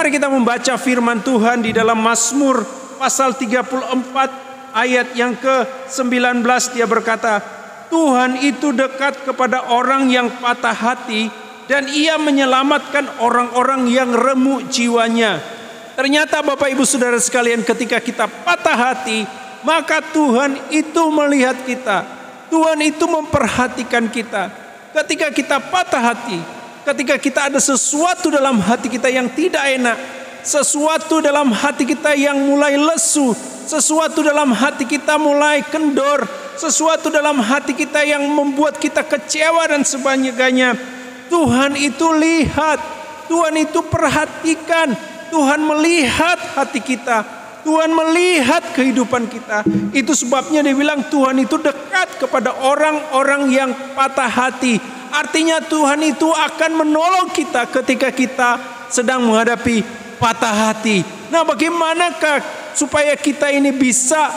Mari kita membaca firman Tuhan di dalam Mazmur pasal 34 ayat yang ke-19. Dia berkata, Tuhan itu dekat kepada orang yang patah hati dan ia menyelamatkan orang-orang yang remuk jiwanya. Ternyata Bapak Ibu Saudara sekalian, ketika kita patah hati, maka Tuhan itu melihat kita. Tuhan itu memperhatikan kita. Ketika kita patah hati, ketika kita ada sesuatu dalam hati kita yang tidak enak, sesuatu dalam hati kita yang mulai lesu, sesuatu dalam hati kita mulai kendor, sesuatu dalam hati kita yang membuat kita kecewa dan sebagainya, Tuhan itu lihat, Tuhan itu perhatikan, Tuhan melihat hati kita, Tuhan melihat kehidupan kita. Itu sebabnya dia bilang Tuhan itu dekat kepada orang-orang yang patah hati. Artinya Tuhan itu akan menolong kita ketika kita sedang menghadapi patah hati. Nah, bagaimanakah supaya kita ini bisa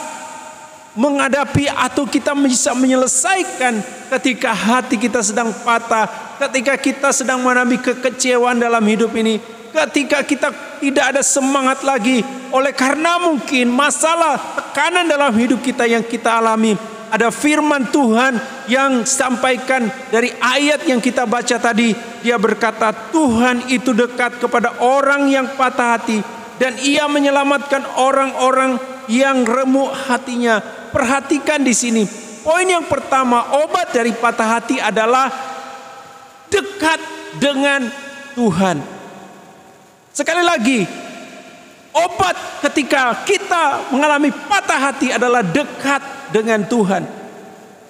menghadapi atau kita bisa menyelesaikan ketika hati kita sedang patah, ketika kita sedang mengalami kekecewaan dalam hidup ini, ketika kita tidak ada semangat lagi oleh karena mungkin masalah tekanan dalam hidup kita yang kita alami. Ada firman Tuhan yang sampaikan dari ayat yang kita baca tadi. Dia berkata, Tuhan itu dekat kepada orang yang patah hati dan ia menyelamatkan orang-orang yang remuk hatinya. Perhatikan di sini. Poin yang pertama, obat dari patah hati adalah dekat dengan Tuhan. Sekali lagi, obat ketika kita mengalami patah hati adalah dekat dengan Tuhan.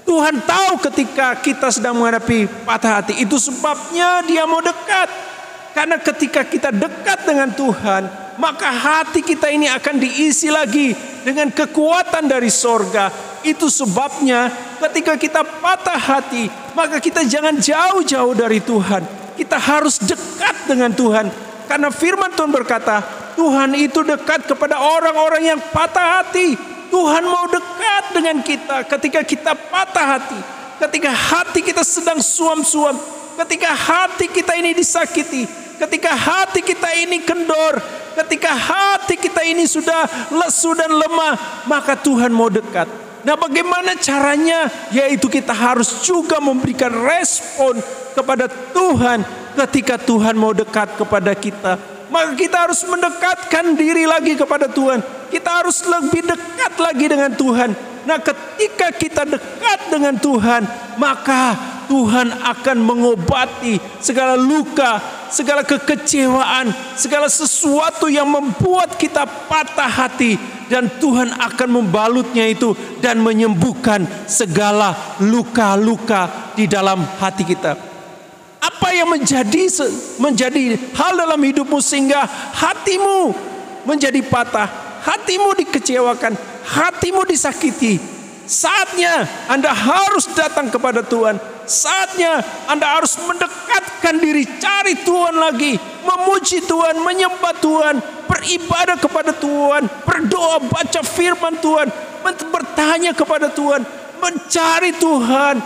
Tuhan tahu ketika kita sedang menghadapi patah hati. Itu sebabnya dia mau dekat. Karena ketika kita dekat dengan Tuhan, maka hati kita ini akan diisi lagi dengan kekuatan dari sorga. Itu sebabnya ketika kita patah hati, maka kita jangan jauh-jauh dari Tuhan. Kita harus dekat dengan Tuhan. Karena firman Tuhan berkata, Tuhan itu dekat kepada orang-orang yang patah hati. Tuhan mau dekat dengan kita ketika kita patah hati. Ketika hati kita sedang suam-suam. Ketika hati kita ini disakiti. Ketika hati kita ini kendor. Ketika hati kita ini sudah lesu dan lemah. Maka Tuhan mau dekat. Nah, bagaimana caranya? Yaitu kita harus juga memberikan respon kepada Tuhan ketika Tuhan mau dekat kepada kita. Maka kita harus mendekatkan diri lagi kepada Tuhan. Kita harus lebih dekat lagi dengan Tuhan. Nah, ketika kita dekat dengan Tuhan, maka Tuhan akan mengobati segala luka, segala kekecewaan, segala sesuatu yang membuat kita patah hati. Dan Tuhan akan membalutnya itu dan menyembuhkan segala luka-luka di dalam hati kita. Apa yang menjadi hal dalam hidupmu sehingga hatimu menjadi patah, hatimu dikecewakan, hatimu disakiti? Saatnya Anda harus datang kepada Tuhan. Saatnya Anda harus mendekatkan diri, cari Tuhan lagi, memuji Tuhan, menyembah Tuhan, beribadah kepada Tuhan, berdoa, baca firman Tuhan, bertanya kepada Tuhan, mencari Tuhan,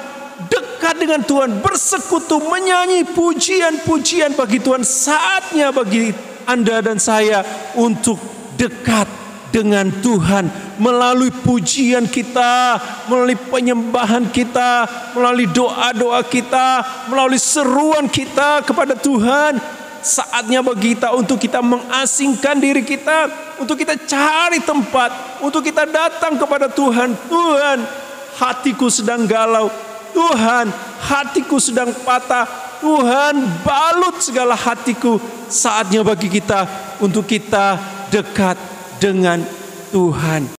dekat dengan Tuhan, bersekutu, menyanyi pujian-pujian bagi Tuhan. Saatnya bagi Anda dan saya untuk dekat dengan Tuhan melalui pujian kita, melalui penyembahan kita, melalui doa-doa kita, melalui seruan kita kepada Tuhan. Saatnya bagi kita untuk kita mengasingkan diri kita, untuk kita cari tempat, untuk kita datang kepada Tuhan. Tuhan, hatiku sedang galau. Tuhan, hatiku sedang patah. Tuhan, balut segala hatiku. Saatnya bagi kita untuk kita dekat dengan Tuhan.